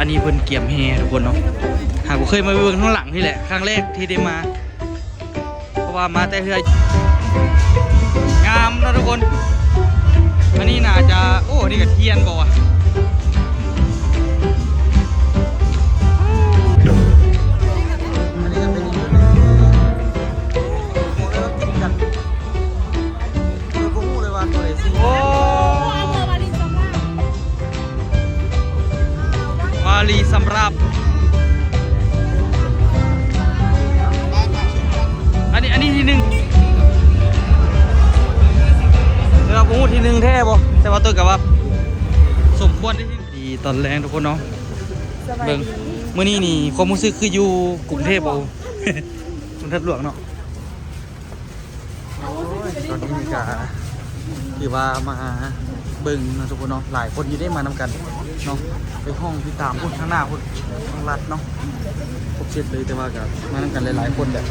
อันนี้เพิ่นเกี่ยมแฮทุกคนเนาะหากผมเคยมาเบิ่งข้างหลังนี่แหละครั้งแรกที่ได้มาเพราะว่ามาแต่เฮืองามนะทุกคนอันนี้น่าจะโอ้นี่ก็เทียนบ่วะวาลีสำหรับอันนี้ที่หนึ่งเราพูดที่หนึ่งแท้บ่แต่ว่าตัวกับว่าสมควรที่ดีตอนแรงทุกคนเนาะเบิ่งมื้อนี้นี่ความรู้สึกคืออยู่กรุงเทพบ่กรุงเทพหลวงเนาะตอนนี้มีการคือว่ามาเบิ่งนะทุกคนเนาะหลายคนอยู่ได้มานำกันเนาะไปห้องที่ตามพุ่นข้างหน้าพุ่นห้องรัดเนาะครบเสร็จเลยแต่ว่ากับมานำกันหลายๆคนแบบ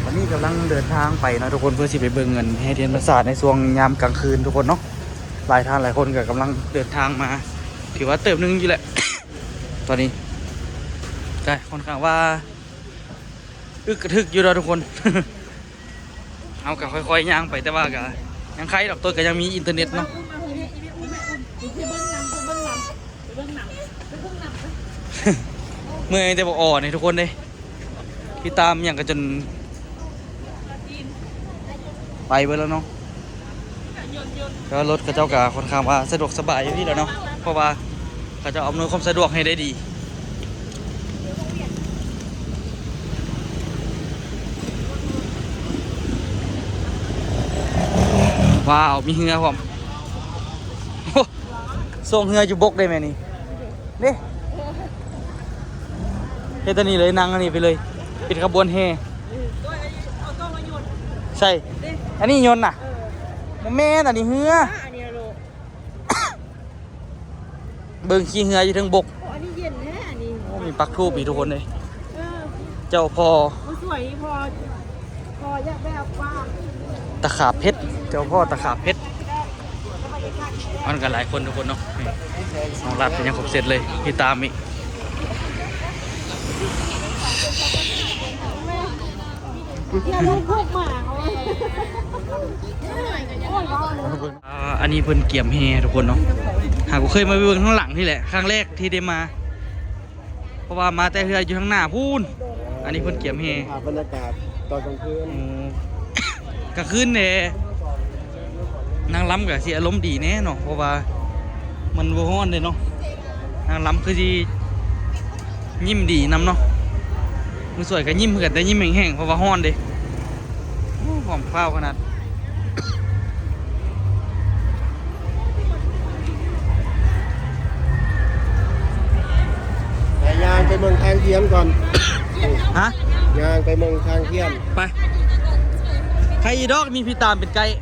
วันนี้กำลังเดินทางไปนะทุกคนเพื่อสิไปเบิ่งเงินให้เทียนประสาทในช่วงยามกลางคืนทุกคนเนาะหลายท่านหลายคนก็กำลังเดินทางมาถือว่าเติมนึงอยู่แหละ ตอนนี้ใช่ค่อนข้างว่าอึกกระทึกอยู่แล้วทุกคน เอากับค่อยๆย่างไปแต่ว่ากับยังใครดอกตัวก็ยังมีอินเทอร์เน็ตเนาะเมื่อแต่บอกอ่อนทุกคนเลยพี่ตามอย่างกันจนไปแล้วเนาะก็รถกระเจ้ากาค่อนข้างว่าสะดวกสบายอยู่ที่แล้วเนาะเพราะว่าเขาจะอำนวยความสะดวกให้ได้ดีว้าวมีเหือผมส่งเหืออยู่บกได้ไหมนี่นี่เฮตานี่เลยนั่งอันนี้ไปเลยปิดขบวนเฮใช่อันนี้ยนต์น่ะแม่อันนี้เหือเบิ่งขี้เหืออยู่ทั้งบกมีปักทูบอีกทุกคนเลยเจ้าพ่อสวยพออยากแบบว่าตะขาบเพชรเจ้าพ่อตะขาบเพชรมันกันหลายคนทุกคนเนาะน้องรัดเป็นยังครบเสร็จเลยพี่ตามอีกอันนี้เพิ่นเกี่ยมแฮทุกคนเนาะหากผมเคยมาเบิ่งข้างหลังนี่แหละครั้งแรกที่ได้มาเพราะว่ามาแต่เฮืออยู่ข้างหน้าพูนอันนี้เพิ่นเกี่ยมแฮบรรยากาศตอนกลางคืนกลางคืนเนี่ยนางล้ำกับสิอารมณ์ดีแน่เนาะเพราะว่ามันบ่ฮ้อนเลยเนาะนางล้ำคือสิยิ้มดีนำเนาะมือสวยก็ยิ้มเหมือนแต่ยิ้มแห้งๆเพราะว่าฮ้อนเด้หอมข้าวขนาดยางไปเมืองทางเทียมก่อนฮะยางไปเมืองทางเทียมไปใครอีดอกมีพี่ตามเป็นไกด์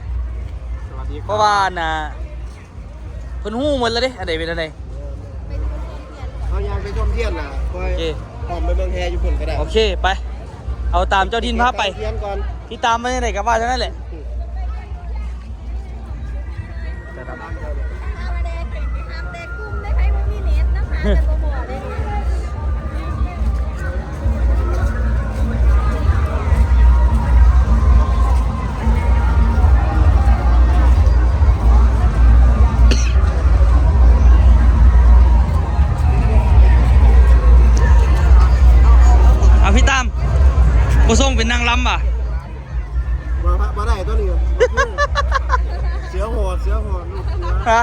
เพราะว่าน่ะเพิ่นฮู้หมดแล้วเด้อันใดเป็นอันใดเอายางไปชมเทียมน่ะโอเคพร้อมไปเมืองแฮอยู่พุ่นก็ได้โอเคไปเอาตามเจ้าดินพาไปเทียมก่อนพี่ตามไปไหนกับว่าทั้งนั้นแหละพี่ตามผู้ส่งเป็นนางล้ำป่ะมาได้ตัวนี้เสือโหดลูกฮะ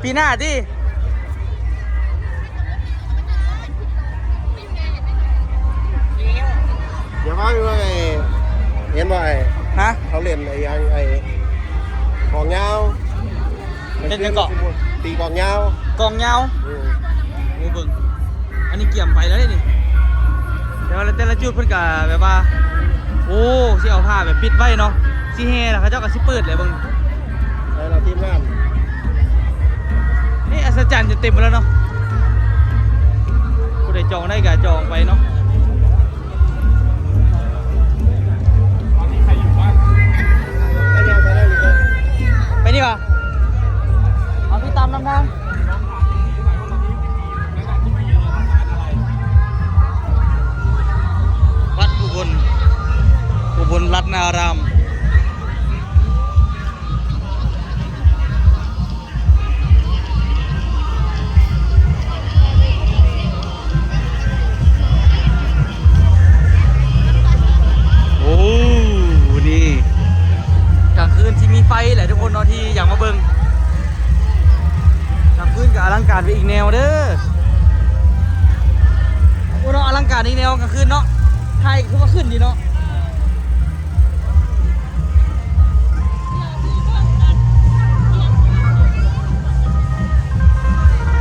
ปีหน้าดิอย่าว่าไปว่าเห็นว่าฮะเขาเล่นไอ้ของเงาเป็นยังเกาะตีกองเงากองเงาโอ้เบิ่งอันนี้เกี่ยมไปแล้วนี่เดี๋ยวแต่ละจุดเพิ่นก็แบบว่าโอ้สิเอาผ้าแบบปิดไว้เนาะสิแห่ล่ะเขาเจ้าก็สิเปิดเลยเบิ่งเราทีมงานนี่อัศจรรย์จะเต็มแล้วเนาะผู้ใดจองได้ก็จองไปเนาะไปนี่ป่ะเอาพี่ตามนำทาง ลังการไปอีกแนวเด้อโอ้เนาะอลังการอีกแนวกลางคืนเนาะไทยคือว่าขึ้นดีเนาะ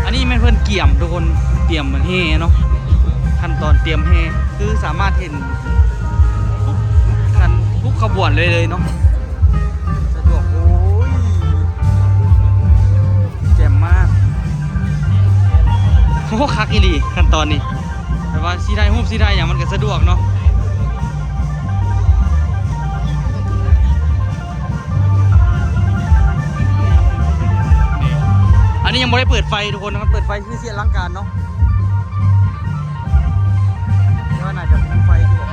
อันนี้แม่นเพิ่นเกี่ยมทุกคนเตรียมเหมือนเฮเนาะขั้นตอนเตรียมเฮคือสามารถเห็นทุกขบวนเลยเนาะสะดวกโอ้ยแจ่มมากโอ้คักอีหลีขั้นตอนนี้แต่ว่าสีได้รูปสีได้อย่างมันก็สะดวกเนาะอันนี้ยังไม่ได้เปิดไฟทุกคนนะครับเปิดไฟคือเสียอลังการเนาะแต่ว่าน่าจะมีไฟที่บอก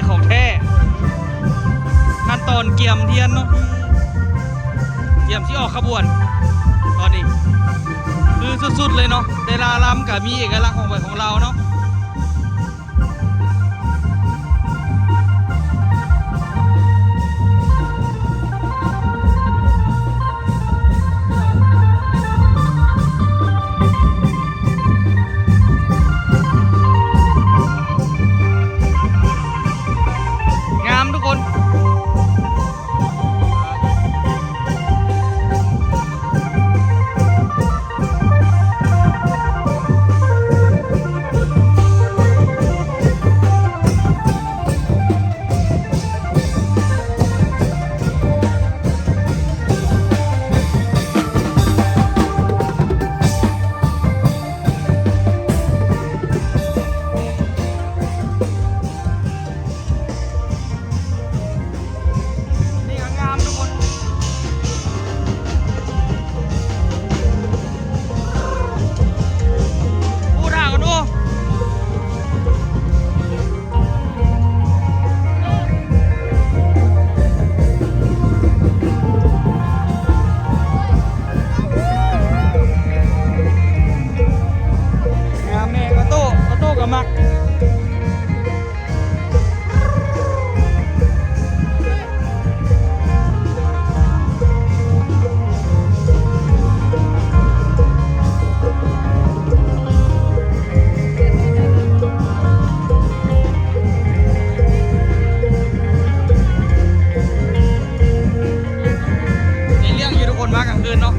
ของแท้ขั้นตอนเกี่ยมเทียนเนาะเกี่ยมที่ออกขบวนตอนนี้คือสุดๆเลยเนาะแต่ละลำกับมีเอกลักษณ์ของเราเนาะทุกคนมากลางคืนเนาะ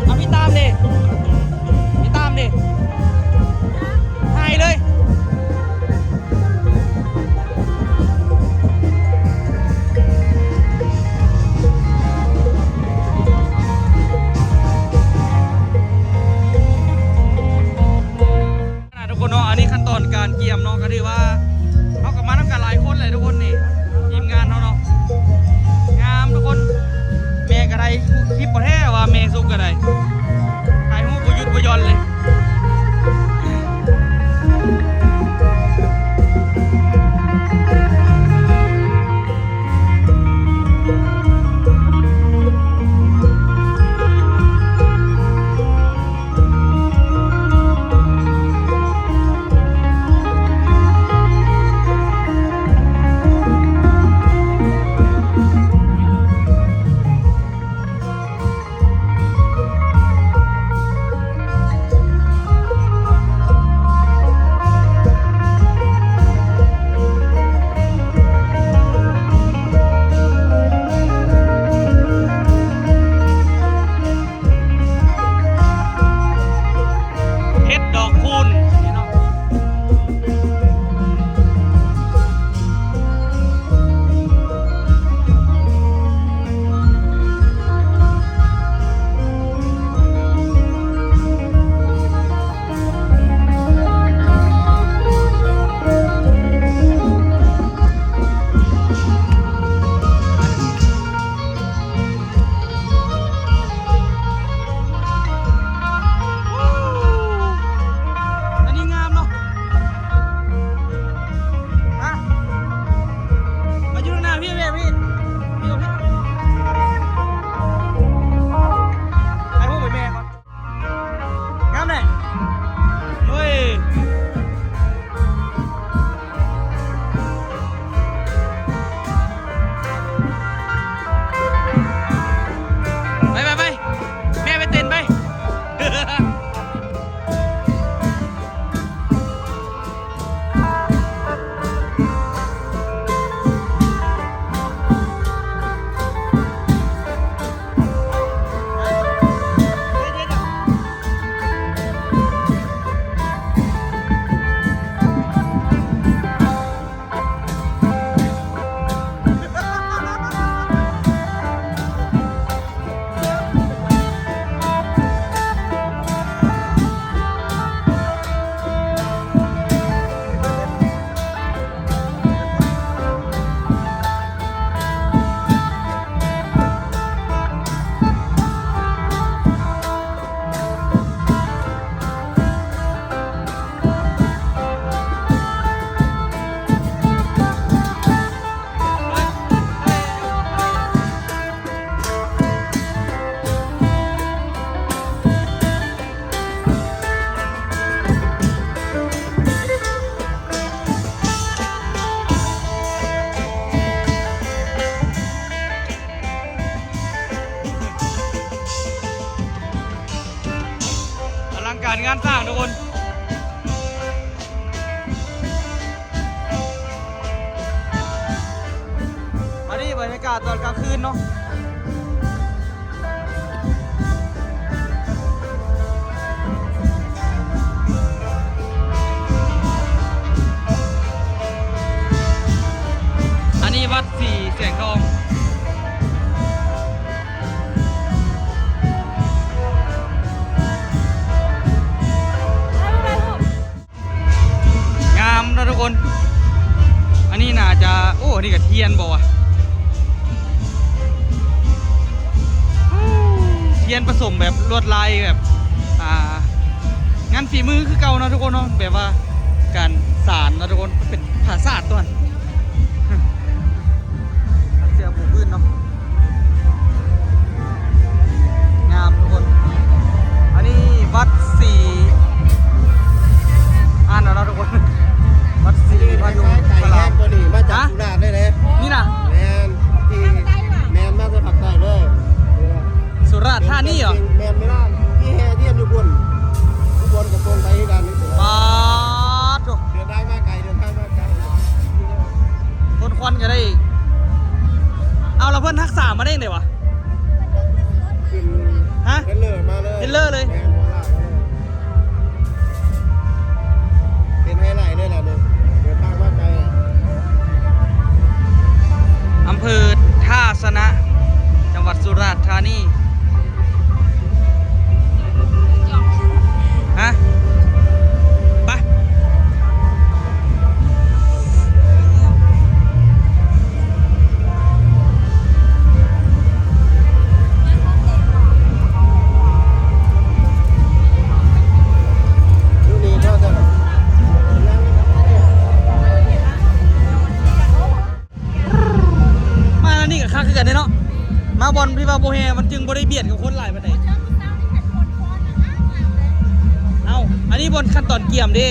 เอาพี่ตามดิ การงานสร้างทุกคนอันนี้บรรยากาศตอนกลางคืนเนาะอันนี้วัดสีแสงทองงามนะทุกคนอันนี้น่าจะโอ้นี่กับเทียนบอกว่าเทียนผสมแบบลวดลายแบบงานฝีมือคือเก่านะทุกคนเนาะแบบว่าการสานนะทุกคนเป็นภาษาตัวนั้นเสื้อผูกพื้นเนาะงามทุกคนอันนี้วัดสีอ่านแล้วนะทุกคนวัดสีพายุ ไก่แห้งตัวนี้มาจากสุราษฎร์ได้เลย นี่นะ แมนที่แมนมาจากภาคใต้เลย สุราษฎร์ธานีเหรอ แมนไม่ได้ที่แห่เทียนอยู่บนกับตรงไปกันนี่ ป๊าดโถ่ เดินได้มาไกลเดินทางมาไกล คนควันก็ได้อีกเอาแล้วเพื่อนทักษะมาได้ไงวะ ขึ้น ฮะ เทนเลอร์มาเลย เทรลเลอร์เลย แมนมาลากมาเลยเป็นไฮไลท์ด้วยแหละเนี่ยเดินทางมาไกล อำเภอท่าสนะจังหวัดสุราษฎร์ธานีฮะไปดูนี่ก็จะ มาแล้วนี่กับข้าคือกันเนาะมาบอลพี่บาโบเฮมันจึงบริเบียดกับคนหลายประเด็นเอาอันนี้บนขั้นตอนเกี่ยมดิ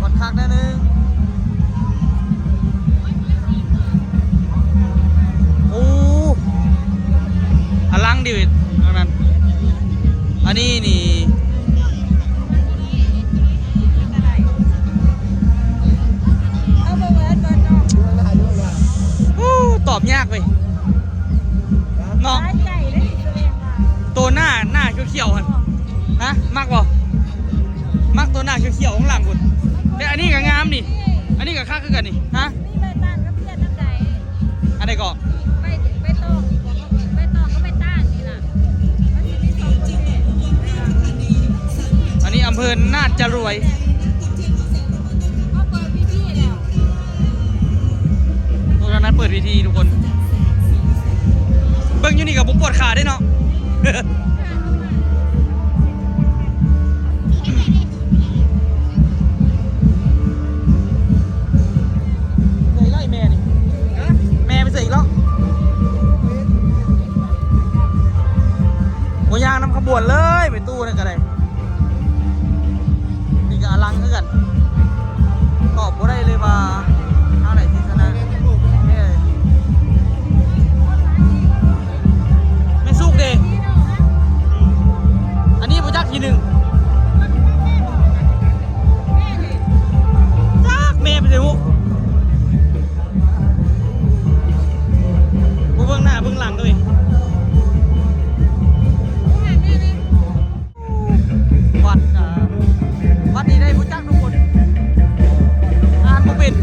กดคักแน่นึงโอ้อลังดิวิดตรงนั้นอันนี้นี่ตอบยากไปเนาะตัวหน้าเขียวๆหันฮะมากบ่มากตัวหน้าเขียวๆข้างหลังคุณแต่อันนี้ก็งามนี่อันนี้ก็ค่าคือกันนี่ฮะอันไหนก็ ไปตองก็ไปต้านนี่ล่ะมันจะมีสองคนเนี่ย อันนี้อำเภอนาดจรวย ก็เปิดพี่ๆแล้ว ตรงนั้นเปิดเวทีทุกคนเบิ่งอยู่นี่กับผมปวดขาได้เนาะ เคยไล่แม่นี่แม่ไปเสียอีกแล้วโมยางนำขบวนเลยไปตู้นั่นก็ได้นี่ก็อลังคือกันตอบบ่ได้เลยว่าเอาไหนที่ชนะไม่สุกเด้อันนี้ผู้จักทีหนึ่งจักแม่ไปเลยหูกูเบื้องหน้าเบื้องหลังด้วยวัดนี้ได้ผู้จักทุกคนอ่านบ่เป็น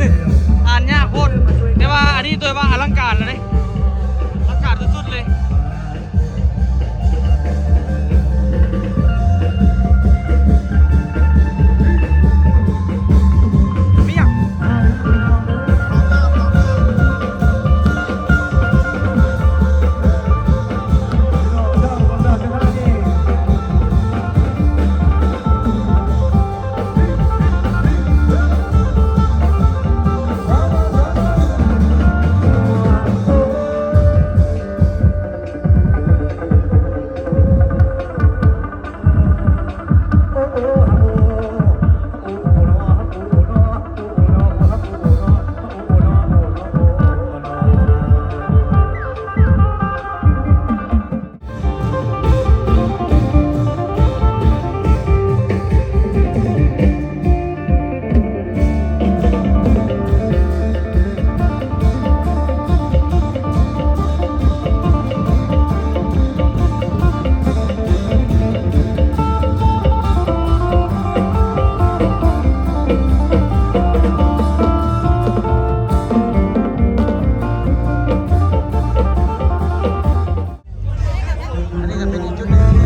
อันนี้ก็เป็นอีกจุดหนึ่งที่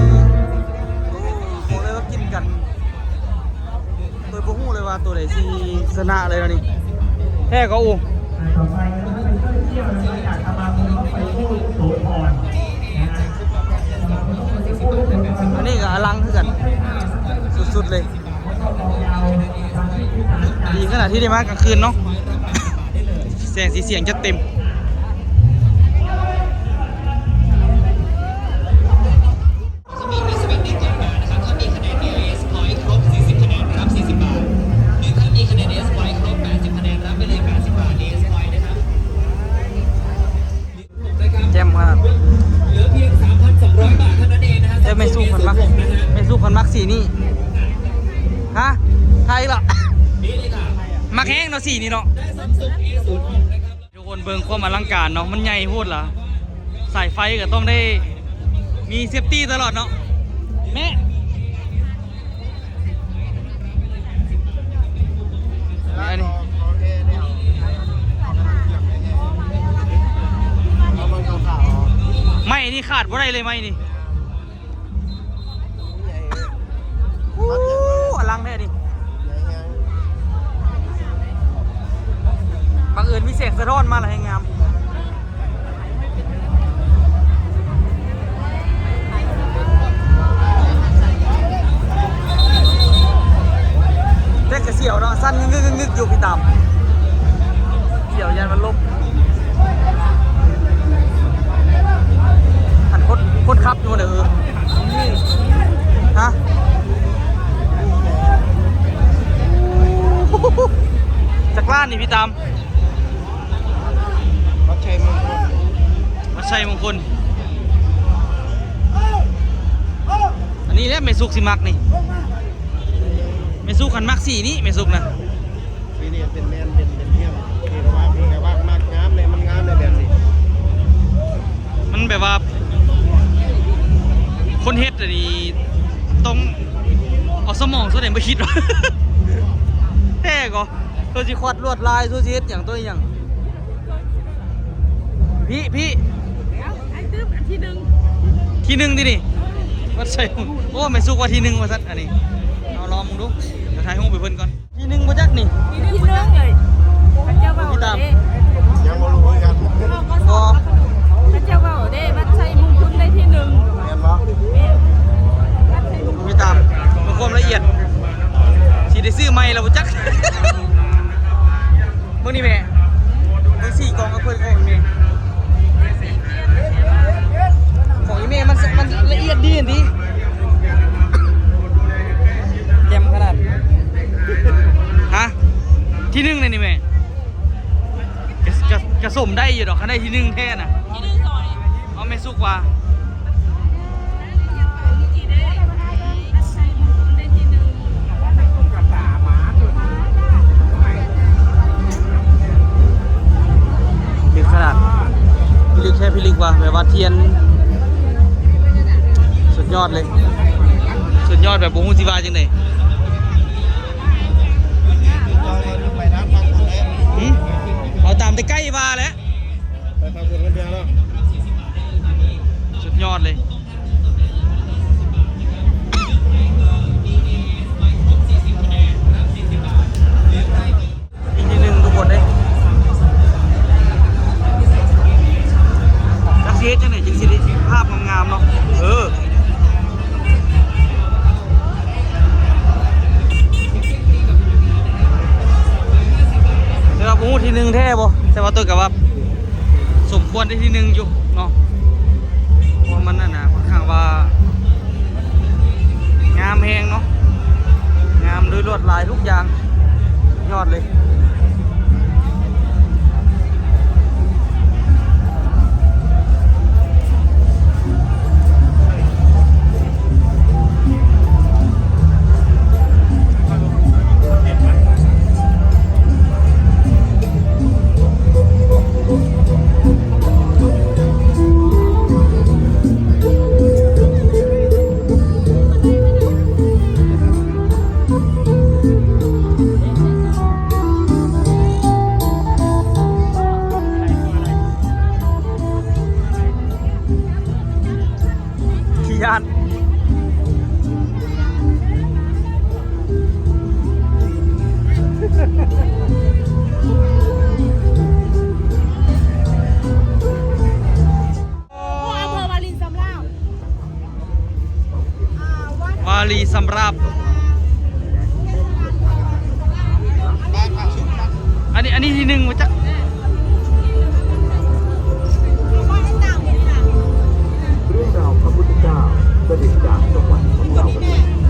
บอกเลยว่ากินกันโดยบ่ฮู้เลยว่าตัวไหนสิชนะเลยนะนี่แท้ก็อูอันนี้ก็อลังคือกัน สุดๆเลย ดีขนาดที่ได้มากลางคืนเนาะ แสงสีเสียงจะเต็มแจ่มขนาดแต่ไม่สู้คนมักไม่สู้คนมักสีนี่ฮะไทยเหรอ มักแห้งเนาะสีนี่เนาะทุกคนเบิ่งความอลังการเนาะมันใหญ่โพดล่ะสายไฟก็ต้องได้มีเซฟตี้ตลอดเนาะแม่อันนี้ไม่นี่ขาดบ่ได้เลยไม่นี่โอ้อลังแท้ดิบังเอิญมีเสียงสะท้อนมาอะไรงามเด็กกระเสี่ยวเนาะสั้นงึกอยู่พี่ตามเสี่ยวยันมันลบหันคดครับอยู่เด้อฮะจากล้านนี่พี่ตามวัดชัยมงคลอันนี้แหละเมซุกสิมักนี่เมซุกขันมักสีนี่เมซุกนะปีนี้เป็นแมนเป็นเทียมนี่ก็ว่ามากงามเลยมันงามเลยแบบนี้มันแบบว่าคนเฮ็ดอันนี้ต้องเอาสมองส่วนไหนมาคิดวะ แท้ก็ตัวสิควดลวดลายตัวสิเฮ็ดอย่างตัวอย่างพี่ไอ้ตื้มทีหนึ่งดินี่วัดใส่โอ้ไม่สู้กว่าทีหนึ่งว่าสัตว์อันนี้เอาลองมึงดูเดี๋ยวถ่ายห้องไปเพิ่นก่อนทีหนึ่งมาจักนี่ทีหนึ่งเลยพระเจ้าเบาเด้ยังไม่รู้เหมือนกันพระเจ้าเบาเด้วัดชัยมงคลได้ที่หนึ่งเรียนปะพี่ตามมีความละเอียดสีได้ซื้อใหม่แล้วบ่จักเมื่อนี้แม่เมื่อ4กองกับเพิ่นของอีเมของอีเมมันละเอียดดีอันนี้แจ่มขนาดฮะที่หนึ่งเลยนี่แม่กระสมได้อยู่ดอกคันได้ที่หนึ่งแท้น่ะที่หนึ่งซอยเอาไม่สุกว่าขนาดพิลิกแค่พิลิกว่ะแบบว่าเทียนสุดยอดเลยสุดยอดแบบบุ้งจิวาจังเลยเอาตามแต่ใกล้วาแล้วไปทำบุญกันเดียวแล้วสุดยอดเลยอีกนิดนึงทุกคนเลยเสียจังไหนจริงสิภาพงามๆเนาะเดี๋ยวผมทีหนึ่งแท้บ่แต่ว่าตัวกับว่าสมควรได้ที่หนึ่งอยู่เนาะเพราะมันน่ะนะค่อนข้างว่างามแหงเนาะงามโดยลวดลายทุกอย่างยอดเลย ญาณวาลีสำราบอันนี้ที่หนึ่งวะจ๊ะเรื่องราวพระพุทธเจ้าเสด็จจากจังหวัดของเรากัน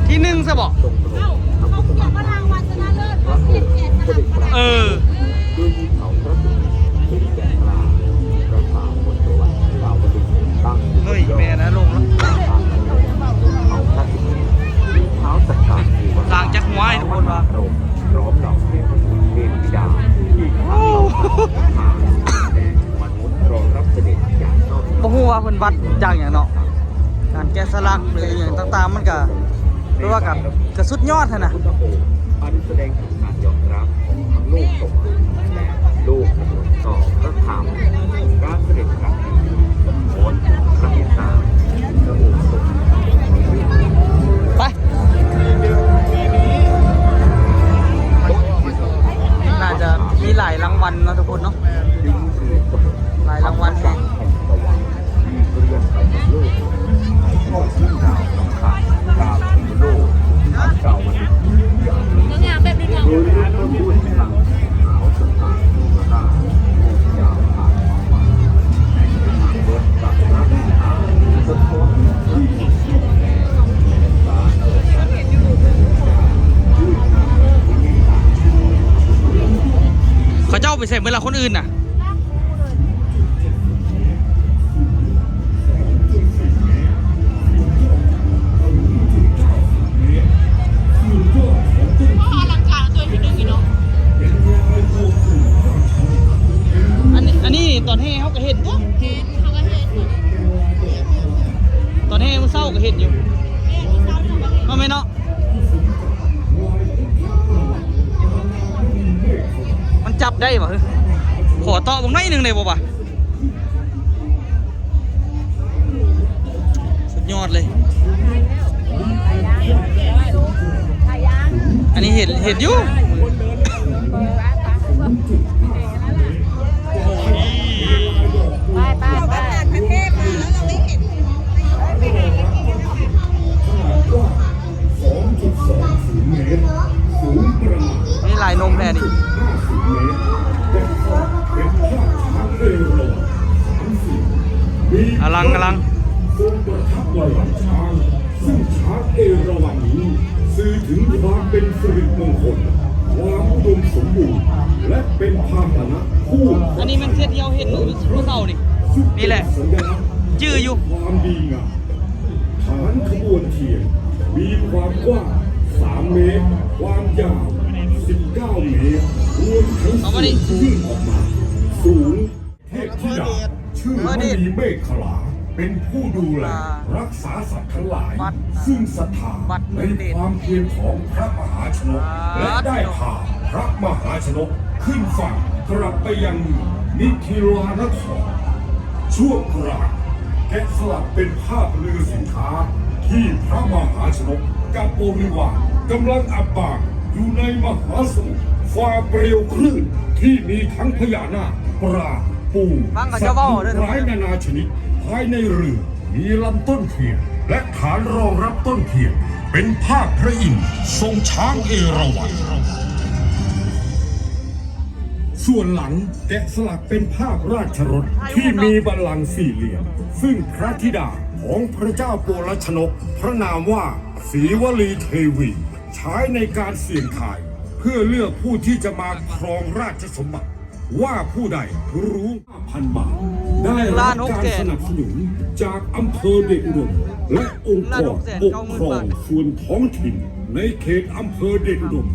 ที่หนึ่งซะบอก ตรงตรงพระพุทธเจ้าเสด็จจาก เออ ด้วยภูเขาพระสุเมรุเป็นแก่กลางพระป่าบนจังหวัดดาวดึงตั้งอยู่บ เฮ้ย นยอ แม่ ด นะลงแล้ว ทางเขาพระสุเมรุมีเท้าสักการะ ต่างจากหัวไอ้ทุกคนวะ พร้อมดอกเทพเทพธิดาที่ข้าเรามาแด่มนุษย์รองรับเสด็จจากนอก บ่ฮู้ว่าเพิ่นวัดจากหยังเนาะการแกะสลักหรืออย่างต่างๆมันก็เรียกว่าก็สุดยอดหั่นน่ะ พุทธองค์อันแสดงถึงการยอมรับของทั้งโลกตกและโลกต่อพระธรรมการเสด็จกลับโอนพระเมตตาพระองค์ทรง ไปน่าจะมีหลายรางวัลเนาะทุกคนเนาะ ดิ้งเรือสมุทร หลายรางวัลแฮง แห่งสวรรค์ที่เรียกไปในโลกถ่ายทอดเรื่องราวสำคัญตามในโลกทั้งเก่าวันนี้อย่างนี้ บางอย่างแบบนี้เนาะ โดยเรื่องต้นด้วยพลังขาวสตาร์ดูมาได้ยาวผ่านความหวานในทางรถกับรักษาสะท้อนที่แห่งสารเกิดจากด้วยทางวิญญาณ เขาเจ้าไปใส่เวลาคนอื่นน่ะอันนี้ตอนแห่เขาก็เห็นตัวตอนแห่มันเศร้าก็เห็นอยู่เอาไหมเนาะมันจับได้ป่ะขอต่อบางหน่อยหนึ่งเลยป่ะสุดยอดเลย อันนี้เห็นอยู่นี่ลายนมแพรนี่อลัง ทรงประทับบนหลังช้างซึ่งช้างเอราวัณนี้สื่อถึงความเป็นสิริมงคลความอุดมสมบูรณ์และเป็นพาหนะคู่ อันนี้มันเทียบเที่ยวเห็นผู้เศร้านี่ นี่แหละ สัญลักษณ์ จื้ออยู่ ความดีงามฐานขบวนเทียนมีความกว้าง3 เมตร ความยาว 19 เมตรรวมทั้งสิ้นยื่นออกมาสูงเทพธิดาชื่อมณีเมฆขลาเป็นผู้ดูแลรักษาสัตว์ทั้งหลาย ซึ่งศรัทธาในความเพียรของพระมหาชนกและได้พาพระมหาชนกขึ้นฝั่งกลับไปยังนิทิรานครช่วงกลางแกะสลักเป็นภาพเรือสินค้าที่พระมหาชนกกับบริวารกำลังอับปางอยู่ในมหาสมุทรฟ้าเปลวคลื่นที่มีทั้งพญานาคปลาปูสัตว์ดุร้ายนานาชนิดภายในเรือมีลำต้นเทียนและฐานรองรับต้นเทียนเป็นภาพพระอินทร์ทรงช้างเอราวัณส่วนหลังแกะสลักเป็นภาพราชรถที่มีบัลลังก์สี่เหลี่ยมซึ่งพระธิดาของพระเจ้าโปลชนกพระนามว่าศรีวลีเทวีใช้ในการเสี่ยงทายเพื่อเลือกผู้ที่จะมาครองราชสมบัติว่าผู้ใดรู้ 5,000 บาทได้รับการสนับสนุนจากอำเภอเดชอุดมและองค์กรปกครองส่วนท้องถิ่นในเขตอำเภอเดชอุดม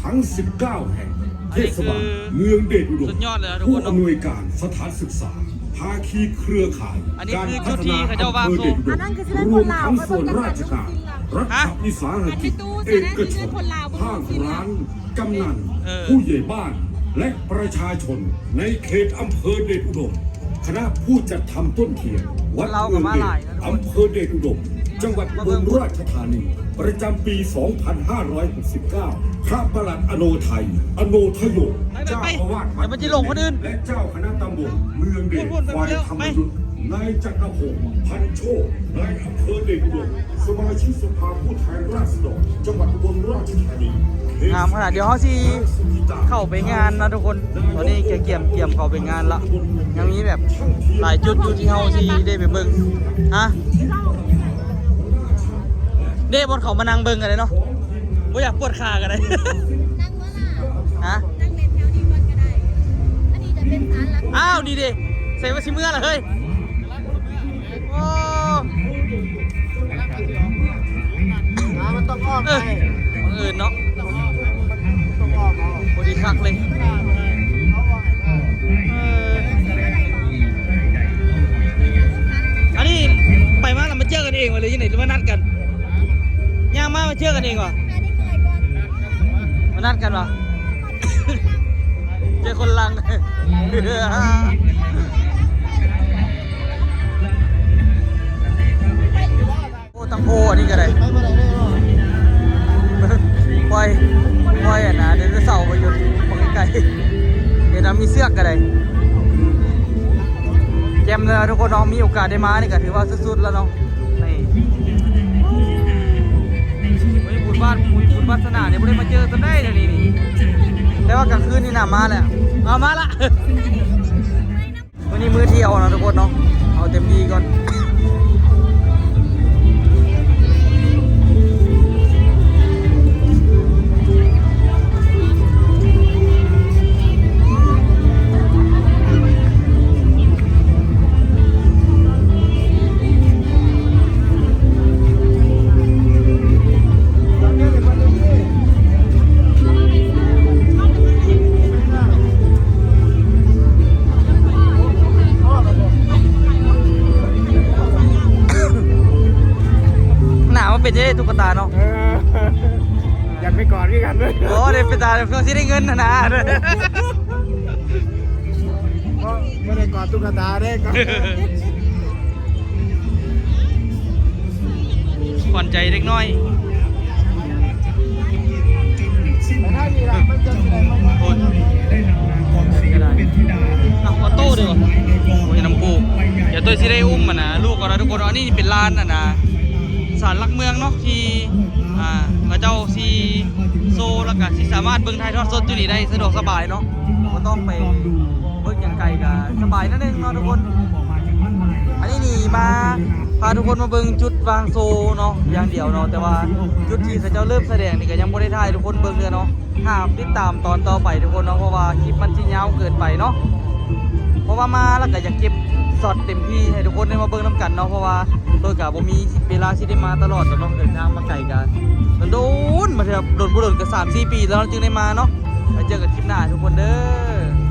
ทั้ง 19 แห่งเทศบาลเมืองเดชอุดม สุดยอดเลยนะทุก ผู้ คนเนาะ อำนวยการสถานศึกษาภาคีเครือข่าย อันนี้ การ คือ พั จุด ฒ ที่ นา เขาเจ้าว่า อำเภอเดชอุด อั ม นนั้นคือแสดง ร ค วน ม ลาว ทั้งส่วนราชการรัฐวิสาหกิจเอกชนภาครัฐกำนันผู้ใหญ่บ้านและประชาชนในเขตอำเภอเดชอุดมคณะผู้จัดทำต้นเทียนวัดเมืองเดชอำเภอเดชอุดม จังหวัดอุบลราชธานีประจำปี 2569 พระประหลัดอโนไทย อโนทโยเจ้าอาวาสวัดและเจ้าคณะตำบลเมืองเดชฝ่ายธรรมยุทธนายจักรพงศ์พันโชคนายอำเภอเดชอุดมสมาชิกสภาผู้แทนราษฎรจังหวัดอุบลราชธานี งามขนาดเดี๋ยวเขาสิเข้าไปงานนะทุกคนตอนนี้เกี่ยมเข้าไปงานละยังมีแบบหลายจุดอยู่ที่เขาที่ได้ไปเบิ่งฮะเด้บนเขามานั่งเบิ่งกันเลยเนาะบ่อยากปวดขากันเลย นั่งเมื่อไหร่ ฮะ นั่งเล่นแถวนี้ก่อนก็ได้ อันนี้จะเป็นศาลหลัก อ้าวดีดิใส่มาสิเมื่อละเฮ้ยโอ้ มันต้องอ้อมไป บังเอิญเนาะ ต้องอ้อมเอา พอดีคักเลยอันนี้ไปมาเรามาเจอกันเองวะเลยยังไงหรือว่านัดกันย่างมาเจอกันเองวะ อันนี้เมื่อยก่อน มานัดกันวะ เจอคนลัง โอ้ตังโพอันนี้ก็ได้ ไปเมื่อไหร่ได้หรอ ปล่อยอ่ะนะเดี๋ยวจะเสาร์ไปหยุดมองไกลๆเดี๋ยวนะมีเสือกก็ได้แจมเลยทุกคนน้องมีโอกาสได้มานี่ก็ถือว่าสุดๆแล้วเนาะนี่บุญบ้านสนาเนี่ยไม่ได้มาเจอกันได้เดี๋ยวนี้นี่แต่ว่ากลางคืนนี่น่ะมาแล้วเอามาละ วันนี้มื้อเที่ยวนะทุกคนเนาะเอาเต็มที่ก่อน หนามันเป็นยังไงตุ๊กตาเนาะ อยากไปกอดพี่กันด้วย โอ้เดี๋ยวเป็นตาเพื่อที่ได้เงินนะนะ เพราะไม่ได้กอดตุ๊กตาได้ก็ ขวัญใจเล็กน้อย แต่ถ้ามีรักมันจะแสดงมาก โอ้ยก็ได้อ่ะออโต้เดี๋ยวโอ้ยน้ำปูเดี๋ยวตัวสิได้อุ้มมันนะลูกก่อนนะทุกคนอันนี้เป็นร้านนะนะศาลหลักเมืองเนาะที่พระเจ้าซีโซแล้วก็สิสามารถเบิ่งถ่ายทอดสดอยู่นี่ได้สะดวกสบายเนาะบ่ต้องไปเบิ่งอย่างไกลก็สบายนั่นเองเนาะทุกคน อันนี้นี่มาพาทุกคนมาเบิ่งจุดวางโซเนาะอย่างเดียวเนาะแต่ว่าจุดที่พระเจ้าเริ่มแสดงนี่ก็ยังบ่ได้ถ่ายทุกคนเบิ่งเลยเนาะห้ามติดตามตอนต่อไปทุกคนเนาะเพราะว่าคลิปมันสิยาวเกินไปเนาะเพราะว่ามาแล้วก็อยากเก็บช็อตเต็มที่ให้ทุกคนได้มาเบิ่งนํกันเนาะเพราะว่าโดยก็บ่มีเวลาสิได้มาตลอดเนาะเดินทางมาไกลกันโดนมาเถอะโดนบ่โดนก็ 3-4 ปีแล้วจึงได้มาเนาะไปเจอกันคลิปหน้าทุกคนเด้อ